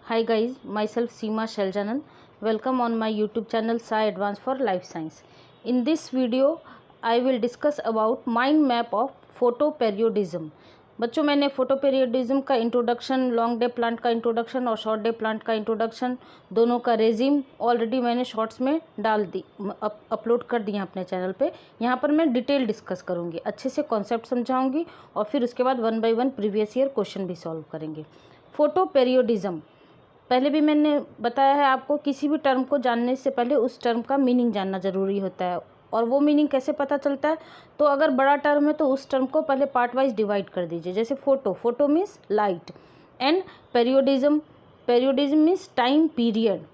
Hi guys, myself Seema Sheljanan. Welcome on my YouTube channel Sai Advanced for Life Science. In this video, I will discuss about mind map of photoperiodism. बच्चों, मैंने photoperiodism का introduction, long day plant का introduction और short day plant का introduction दोनों का regime already मैंने shorts में डाल दी, अपलोड कर दिया अपने चैनल पे। यहाँ पर मैं डिटेल डिस्कस करूँगी, अच्छे से कॉन्सेप्ट समझाऊँगी और फिर उसके बाद 1 बाय 1 प्रीवियस ईयर क्वेश्चन भी सॉल्व करेंगे। फोटोपेरियोडिज्म पहले भी मैंने बताया है आपको, किसी भी टर्म को जानने से पहले उस टर्म का मीनिंग जानना ज़रूरी होता है। और वो मीनिंग कैसे पता चलता है? तो अगर बड़ा टर्म है तो उस टर्म को पहले पार्ट वाइज डिवाइड कर दीजिए। जैसे photo means light and periodism means time period.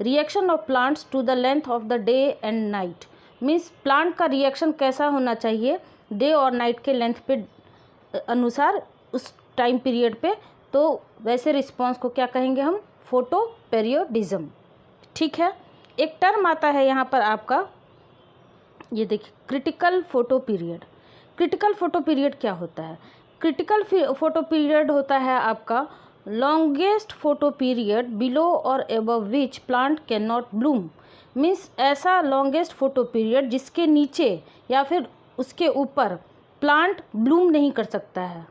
Reaction of plants to the length of the day and night means plant का रिएक्शन कैसा होना चाहिए डे और नाइट के लेंथ पे अनुसार उस टाइम पीरियड पे, तो वैसे रिस्पॉन्स को क्या कहेंगे हम? फोटोपेरियोडिज्म। ठीक है, एक टर्म आता है यहाँ पर आपका, ये देखिए, critical photo period. Critical photo period क्या होता है? क्रिटिकल फोटो पीरियड होता है आपका लॉन्गेस्ट फोटो पीरियड बिलो और above which plant can not Bloom. Means ऐसा लॉन्गेस्ट फोटो पीरियड जिसके नीचे या फिर उसके ऊपर प्लांट ब्लूम नहीं कर सकता है,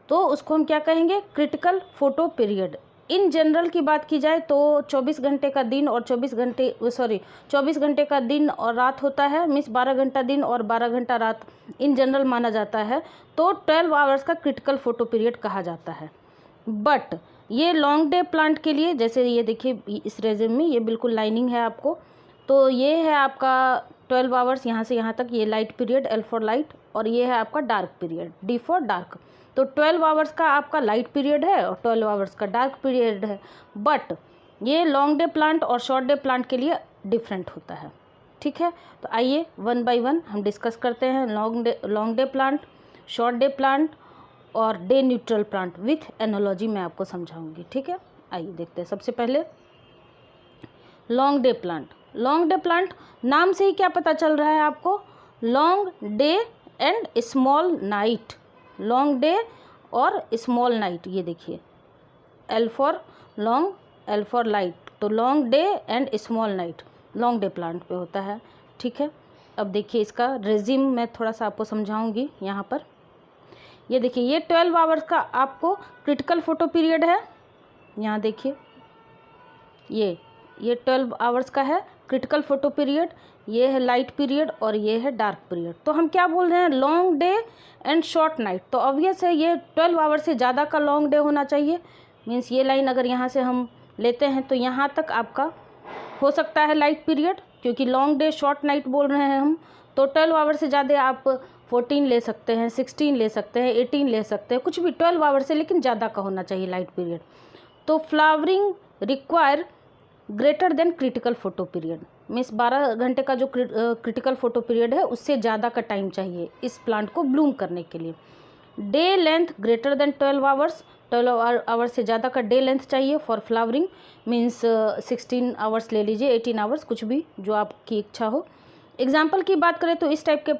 तो उसको हम क्या कहेंगे? Critical photo period. In general की बात की जाए तो 24 घंटे का दिन और 24 घंटे का दिन और रात होता है, मीन्स 12 घंटा दिन और 12 घंटा रात इन जनरल माना जाता है, तो 12 आवर्स का क्रिटिकल फोटो पीरियड कहा जाता है। बट ये लॉन्ग डे प्लांट के लिए, जैसे ये देखिए इस रेजिम में ये बिल्कुल लाइनिंग है आपको, तो ये है आपका 12 आवर्स यहाँ से यहाँ तक, ये light period L for light, और ये है आपका dark period D for dark. तो 12 आवर्स का आपका लाइट पीरियड है और 12 आवर्स का डार्क पीरियड है। बट ये लॉन्ग डे प्लांट और शॉर्ट डे प्लांट के लिए डिफरेंट होता है। ठीक है, तो आइए 1 बाय 1 हम डिस्कस करते हैं long day plant, short day plant और day neutral plant with analogy मैं आपको समझाऊंगी। ठीक है, आइए देखते हैं। सबसे पहले long day plant. Long day plant नाम से ही क्या पता चल रहा है आपको? Long day and small night. Long day और स्मॉल नाइट, ये देखिए L for long, L for light, तो long day and small night long day plant पे होता है। ठीक है, अब देखिए इसका रेजिम मैं थोड़ा सा आपको समझाऊंगी। यहाँ पर ये देखिए, ये 12 आवर्स का आपको क्रिटिकल फोटो पीरियड है। यहाँ देखिए ये 12 आवर्स का है क्रिटिकल फोटो पीरियड, ये है लाइट पीरियड और ये है डार्क पीरियड। तो हम क्या बोल रहे हैं? Long day and short night. तो ऑब्वियस है ये 12 आवर्स से ज़्यादा का लॉन्ग डे होना चाहिए। मीन्स ये लाइन अगर यहाँ से हम लेते हैं तो यहाँ तक आपका हो सकता है लाइट पीरियड, क्योंकि लॉन्ग डे शॉर्ट नाइट बोल रहे हैं हम। तो 12 आवर्स से ज़्यादा आप 14 ले सकते हैं, 16 ले सकते हैं, 18 ले सकते हैं, कुछ भी 12 आवर्स से, लेकिन ज़्यादा का होना चाहिए लाइट पीरियड। तो flowering require greater than critical photo period. Means 12 घंटे का जो क्रिटिकल फोटो पीरियड है उससे ज़्यादा का टाइम चाहिए इस प्लांट को ब्लूम करने के लिए। Day length greater than 12 hours, 12 hours से ज़्यादा का डे लेंथ चाहिए फॉर फ्लावरिंग। मीन्स 16 आवर्स ले लीजिए, 18 आवर्स, कुछ भी जो आपकी इच्छा हो। एग्जाम्पल की बात करें तो इस टाइप के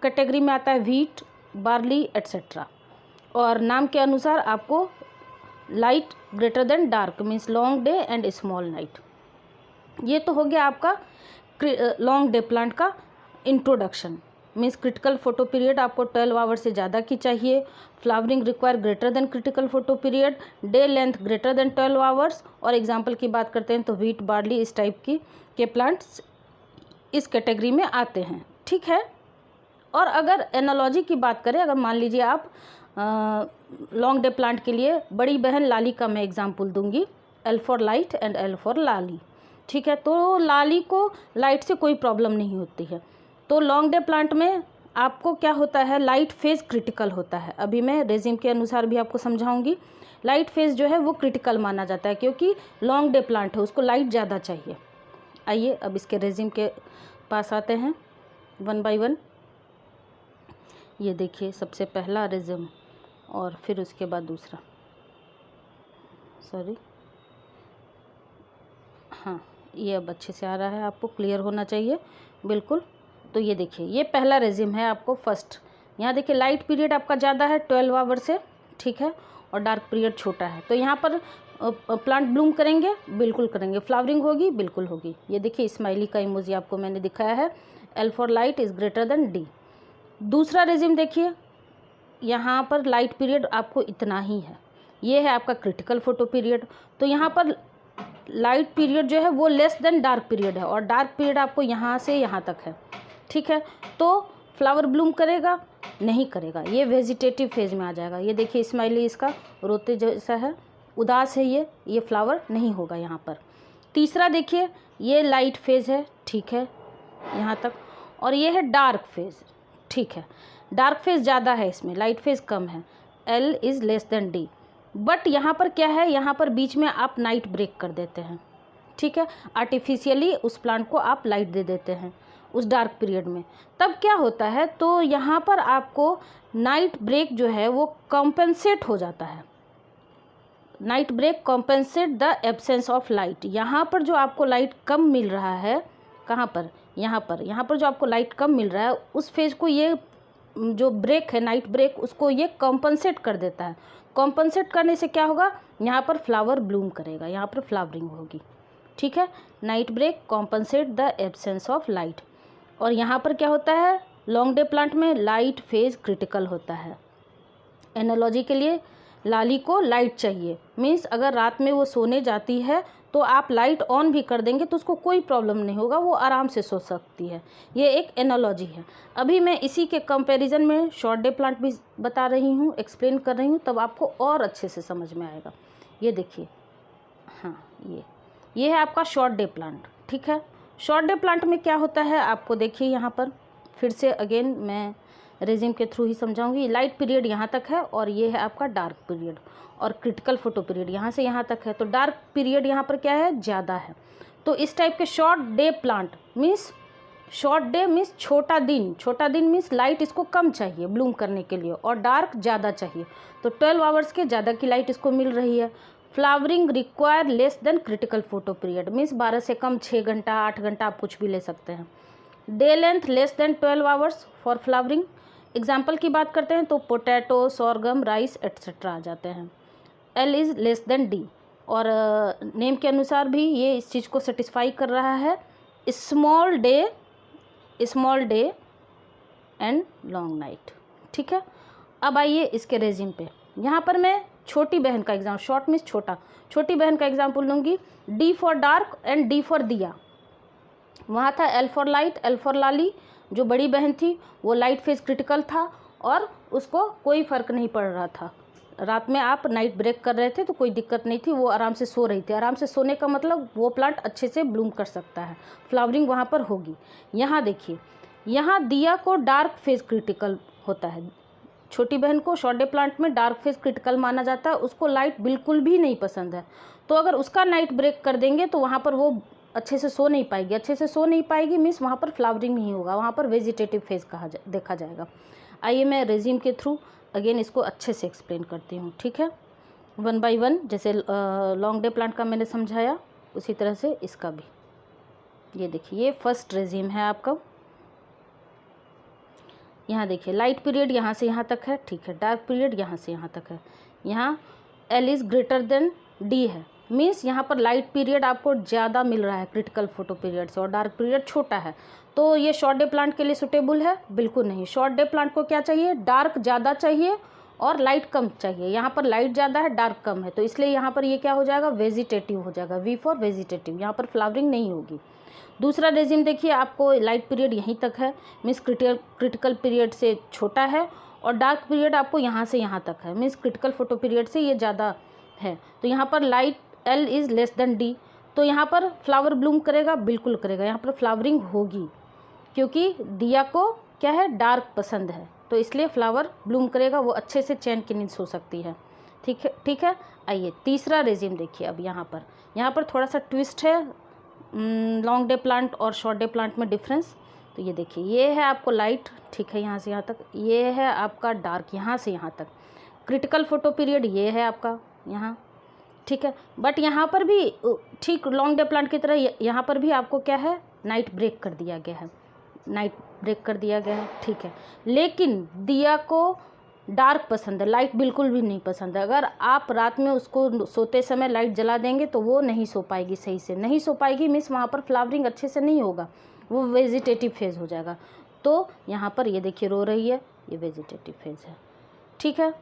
कैटेगरी में आता है व्हीट, बार्ली एट्सेट्रा। और नाम के अनुसार आपको light greater than dark means long day and small night. ये तो हो गया आपका लॉन्ग डे प्लांट का introduction. Means critical photo period आपको 12 आवर्स से ज़्यादा की चाहिए, flowering require greater than critical photo period, day length greater than 12 hours. और एग्जांपल की बात करते हैं तो व्हीट, बार्ली, इस टाइप के प्लांट्स इस कैटेगरी में आते हैं। ठीक है, और अगर एनालॉजी की बात करें, अगर मान लीजिए आप लॉन्ग डे प्लांट के लिए बड़ी बहन लाली का मैं एग्जांपल दूंगी, L for light and L for Lali. ठीक है, तो लाली को लाइट से कोई प्रॉब्लम नहीं होती है। तो लॉन्ग डे प्लांट में आपको क्या होता है? लाइट फेज क्रिटिकल होता है। अभी मैं रेजिम के अनुसार भी आपको समझाऊंगी। लाइट फेज जो है वो क्रिटिकल माना जाता है, क्योंकि लॉन्ग डे प्लांट है, उसको लाइट ज़्यादा चाहिए। आइए अब इसके रेजिम के पास आते हैं 1 बाय 1। ये देखिए, सबसे पहला रेजिम और फिर उसके बाद दूसरा, सॉरी, हाँ ये अब अच्छे से आ रहा है, आपको क्लियर होना चाहिए बिल्कुल। तो ये देखिए, ये पहला रेजिम है आपको फर्स्ट। यहाँ देखिए लाइट पीरियड आपका ज़्यादा है 12 आवर से। ठीक है, और डार्क पीरियड छोटा है, तो यहाँ पर प्लांट ब्लूम करेंगे, बिल्कुल करेंगे। फ्लावरिंग होगी, बिल्कुल होगी। ये देखिए स्माइली का इमोजी आपको मैंने दिखाया है, L for light is greater than D. दूसरा रेजिम देखिए, यहाँ पर लाइट पीरियड आपको इतना ही है, ये है आपका क्रिटिकल फोटो पीरियड। तो यहाँ पर लाइट पीरियड जो है वो लेस देन डार्क पीरियड है, और डार्क पीरियड आपको यहाँ से यहाँ तक है, ठीक है। तो फ्लावर ब्लूम करेगा, नहीं करेगा, ये वेजिटेटिव फेज में आ जाएगा। ये देखिए स्माइली इसका रोते जैसा है, उदास है, ये फ्लावर नहीं होगा यहाँ पर। तीसरा देखिए, ये लाइट फेज है, ठीक है यहाँ तक, और ये है डार्क फेज, ठीक है। डार्क फेज ज़्यादा है इसमें, लाइट फेज कम है, L is less than D. But यहाँ पर क्या है, यहाँ पर बीच में आप नाइट ब्रेक कर देते हैं, ठीक है। आर्टिफिशियली उस प्लांट को आप लाइट दे देते हैं उस डार्क पीरियड में। तब क्या होता है, तो यहाँ पर आपको नाइट ब्रेक जो है वो कॉम्पेंसेट हो जाता है। Night break compensate the absence of light. यहाँ पर जो आपको लाइट कम मिल रहा है, कहाँ पर, यहाँ पर जो आपको लाइट कम मिल रहा है, उस फेज को ये जो ब्रेक है नाइट ब्रेक, उसको ये कॉम्पेंसेट कर देता है। कॉम्पेंसेट करने से क्या होगा, यहाँ पर फ्लावर ब्लूम करेगा, यहाँ पर फ्लावरिंग होगी, ठीक है। Night break compensate the absence of light. और यहाँ पर क्या होता है, लॉन्ग डे प्लांट में लाइट फेज क्रिटिकल होता है। एनालॉजी के लिए, लाली को लाइट चाहिए, मीन्स अगर रात में वो सोने जाती है तो आप लाइट ऑन भी कर देंगे तो उसको कोई प्रॉब्लम नहीं होगा, वो आराम से सो सकती है। ये एक एनालॉजी है। अभी मैं इसी के कंपैरिजन में शॉर्ट डे प्लांट भी बता रही हूँ, एक्सप्लेन कर रही हूँ, तब आपको और अच्छे से समझ में आएगा। ये देखिए, हाँ ये है आपका शॉर्ट डे प्लांट, ठीक है। शॉर्ट डे प्लांट में क्या होता है आपको देखिए, यहाँ पर फिर से अगेन मैं रेजिम के थ्रू ही समझाऊंगी। लाइट पीरियड यहाँ तक है, और ये है आपका डार्क पीरियड, और क्रिटिकल फोटो पीरियड यहाँ से यहाँ तक है। तो डार्क पीरियड यहाँ पर क्या है, ज़्यादा है। तो इस टाइप के short day plant means, short day means छोटा दिन, छोटा दिन मीन्स लाइट इसको कम चाहिए ब्लूम करने के लिए, और डार्क ज़्यादा चाहिए। तो 12 आवर्स के ज़्यादा की लाइट इसको मिल रही है। Flowering require less than critical photo period means 12 से कम 6 घंटा 8 घंटा आप कुछ भी ले सकते हैं। Day length less than 12 hours for flowering. Example की बात करते हैं तो पोटैटो, सॉर्गम, राइस एट्सेट्रा आ जाते हैं। L is less than D, और नेम के अनुसार भी ये इस चीज़ को सेटिस्फाई कर रहा है, small day and long night, ठीक है। अब आइए इसके रेजिम पे। यहाँ पर मैं छोटी बहन का एग्जाम, शॉर्ट मीन्स छोटा, छोटी बहन का एग्जाम्पल लूँगी। D for dark and D for Diya. वहाँ था L for light, L for Lali. जो बड़ी बहन थी वो लाइट फेज क्रिटिकल था, और उसको कोई फ़र्क नहीं पड़ रहा था। रात में आप नाइट ब्रेक कर रहे थे तो कोई दिक्कत नहीं थी, वो आराम से सो रही थी। आराम से सोने का मतलब वो प्लांट अच्छे से ब्लूम कर सकता है, फ्लावरिंग वहाँ पर होगी। यहाँ देखिए, यहाँ दिया को डार्क फेज क्रिटिकल होता है। छोटी बहन को शॉर्ट डे प्लांट में डार्क फेज क्रिटिकल माना जाता है, उसको लाइट बिल्कुल भी नहीं पसंद है। तो अगर उसका नाइट ब्रेक कर देंगे तो वहाँ पर वो अच्छे से सो नहीं पाएगी। अच्छे से सो नहीं पाएगी मीन्स वहाँ पर फ्लावरिंग नहीं होगा, वहाँ पर वेजिटेटिव फेज देखा जाएगा। आइए मैं रेजिम के थ्रू अगेन इसको अच्छे से एक्सप्लेन करती हूँ, ठीक है, 1 बाय 1। जैसे लॉन्ग डे प्लांट का मैंने समझाया, उसी तरह से इसका भी। ये देखिए, ये फर्स्ट रेजिम है आपका। यहाँ देखिए, लाइट पीरियड यहाँ से यहाँ तक है, ठीक है। डार्क पीरियड यहाँ से यहाँ तक है। यहाँ L is greater than D है, मीन्स यहाँ पर लाइट पीरियड आपको ज़्यादा मिल रहा है क्रिटिकल फोटो पीरियड से, और डार्क पीरियड छोटा है। तो ये शॉर्ट डे प्लांट के लिए सुटेबल है? बिल्कुल नहीं। शॉर्ट डे प्लांट को क्या चाहिए, डार्क ज़्यादा चाहिए और लाइट कम चाहिए। यहाँ पर लाइट ज़्यादा है, डार्क कम है, तो इसलिए यहाँ पर ये क्या हो जाएगा, वेजिटेटिव हो जाएगा। वी फॉर वेजिटेटिव, यहाँ पर फ्लावरिंग नहीं होगी। दूसरा रेजिम देखिए, आपको लाइट पीरियड यहीं तक है, मीन्स क्रिटिकल पीरियड से छोटा है, और डार्क पीरियड आपको यहाँ से यहाँ तक है, मीन्स क्रिटिकल फोटो पीरियड से ये ज़्यादा है। तो यहाँ पर light L is less than D, तो यहाँ पर फ्लावर ब्लूम करेगा, बिल्कुल करेगा। यहाँ पर फ्लावरिंग होगी, क्योंकि दिया को क्या है, डार्क पसंद है, तो इसलिए फ्लावर ब्लूम करेगा, वो अच्छे से चैन की नींद सो सकती है, ठीक है, ठीक है। आइए तीसरा रेजिम देखिए। अब यहाँ पर थोड़ा सा ट्विस्ट है, लॉन्ग डे प्लांट और शॉर्ट डे प्लांट में डिफरेंस। तो ये देखिए, ये है आपको लाइट, ठीक है, यहाँ से यहाँ तक। ये है आपका डार्क, यहाँ से यहाँ तक। क्रिटिकल फोटो पीरियड ये है आपका यहाँ, ठीक है। बट यहाँ पर भी ठीक लॉन्ग डे प्लांट की तरह यहाँ पर भी आपको क्या है, नाइट ब्रेक कर दिया गया है, नाइट ब्रेक कर दिया गया है, ठीक है। लेकिन दिया को डार्क पसंद है, लाइट बिल्कुल भी नहीं पसंद है। अगर आप रात में उसको सोते समय लाइट जला देंगे तो वो नहीं सो पाएगी, सही से नहीं सो पाएगी, मीन्स वहाँ पर फ्लावरिंग अच्छे से नहीं होगा, वो वेजिटेटिव फेज़ हो जाएगा। तो यहाँ पर ये देखिए रो रही है, ये वेजिटेटिव फेज़ है, ठीक है।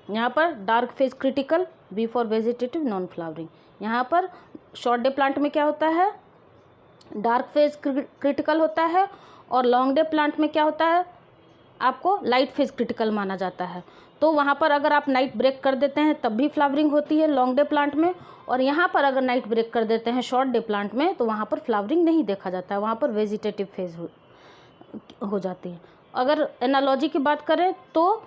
यहाँ पर dark phase critical, B for vegetative, non flowering. यहाँ पर शॉर्ट डे प्लांट में क्या होता है, डार्क फेज क्रिटिकल होता है, और लॉन्ग डे प्लांट में क्या होता है, आपको लाइट फेज क्रिटिकल माना जाता है। तो वहाँ पर अगर आप नाइट ब्रेक कर देते हैं तब भी फ्लावरिंग होती है लॉन्ग डे प्लांट में, और यहाँ पर अगर नाइट ब्रेक कर देते हैं शॉर्ट डे प्लांट में तो वहाँ पर फ्लावरिंग नहीं देखा जाता है, वहाँ पर वेजिटेटिव फेज हो जाती है। अगर एनालॉजी की बात करें तो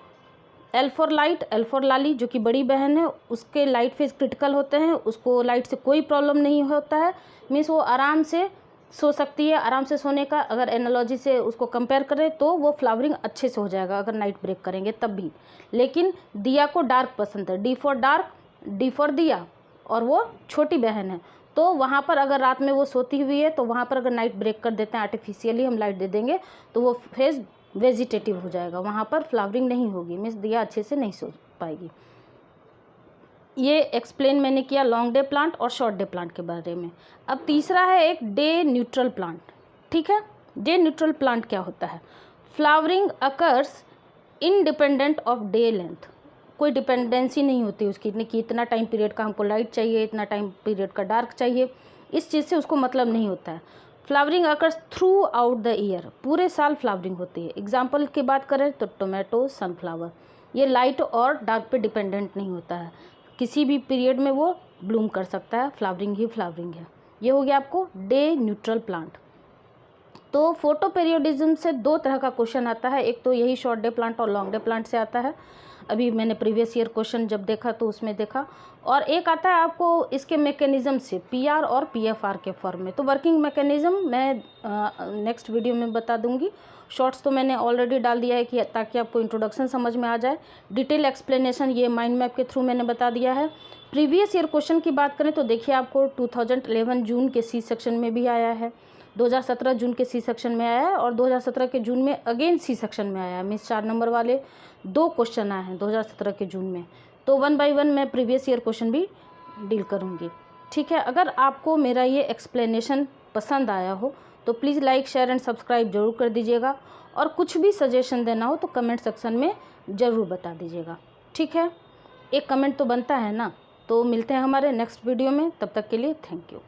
L for light, L for Lali जो कि बड़ी बहन है, उसके लाइट फेज क्रिटिकल होते हैं, उसको लाइट से कोई प्रॉब्लम नहीं होता है, मीन्स वो आराम से सो सकती है। आराम से सोने का अगर एनालॉजी से उसको कंपेयर करें तो वो फ्लावरिंग अच्छे से हो जाएगा अगर नाइट ब्रेक करेंगे तब भी। लेकिन दिया को डार्क पसंद है, D for dark, D for दिया, और वो छोटी बहन है, तो वहाँ पर अगर रात में वो सोती हुई है तो वहाँ पर अगर नाइट ब्रेक कर देते हैं, आर्टिफिशियली हम लाइट दे देंगे तो वो फेज वेजिटेटिव हो जाएगा, वहाँ पर फ्लावरिंग नहीं होगी, मीन्स दिया अच्छे से नहीं सो पाएगी। ये एक्सप्लेन मैंने किया लॉन्ग डे प्लांट और शॉर्ट डे प्लांट के बारे में। अब तीसरा है एक डे न्यूट्रल प्लांट, ठीक है। डे न्यूट्रल प्लांट क्या होता है, flowering occurs independent of day length, कोई डिपेंडेंसी नहीं होती उसकी कि इतना टाइम पीरियड का हमको लाइट चाहिए, इतना टाइम पीरियड का डार्क चाहिए, इस चीज़ से उसको मतलब नहीं होता है। Flowering occurs through out the year, पूरे साल फ्लावरिंग होती है। एग्जाम्पल की बात करें तो टोमेटो, सनफ्लावर, ये लाइट और डार्क पे डिपेंडेंट नहीं होता है, किसी भी पीरियड में वो ब्लूम कर सकता है, फ्लावरिंग ही फ्लावरिंग है। ये हो गया आपको डे न्यूट्रल प्लांट। तो फोटो पेरियोडिज्म से दो तरह का क्वेश्चन आता है, एक तो यही शॉर्ट डे प्लांट और लॉन्ग डे प्लांट से आता है, अभी मैंने प्रीवियस ईयर क्वेश्चन जब देखा तो उसमें देखा, और एक आता है आपको इसके मैकेनिज्म से पीआर और पीएफआर के फॉर्म में। तो वर्किंग मैकेनिज्म मैं नेक्स्ट वीडियो में बता दूंगी, शॉर्ट्स तो मैंने ऑलरेडी डाल दिया है कि ताकि आपको इंट्रोडक्शन समझ में आ जाए, डिटेल एक्सप्लेनेशन ये माइंड मैप के थ्रू मैंने बता दिया है। प्रीवियस ईयर क्वेश्चन की बात करें तो देखिए आपको 2011 जून के सी सेक्शन में भी आया है, 2017 जून के सी सेक्शन में आया है, और 2017 के जून में अगेन सी सेक्शन में आया है, मीन्स 4 नंबर वाले 2 क्वेश्चन आए हैं 2017 के जून में। तो 1 बाय 1 मैं प्रीवियस ईयर क्वेश्चन भी डील करूँगी, ठीक है। अगर आपको मेरा ये एक्सप्लेनेशन पसंद आया हो तो please like, share and subscribe जरूर कर दीजिएगा, और कुछ भी सजेशन देना हो तो कमेंट सेक्शन में ज़रूर बता दीजिएगा, ठीक है। एक कमेंट तो बनता है ना। तो मिलते हैं हमारे नेक्स्ट वीडियो में, तब तक के लिए थैंक यू।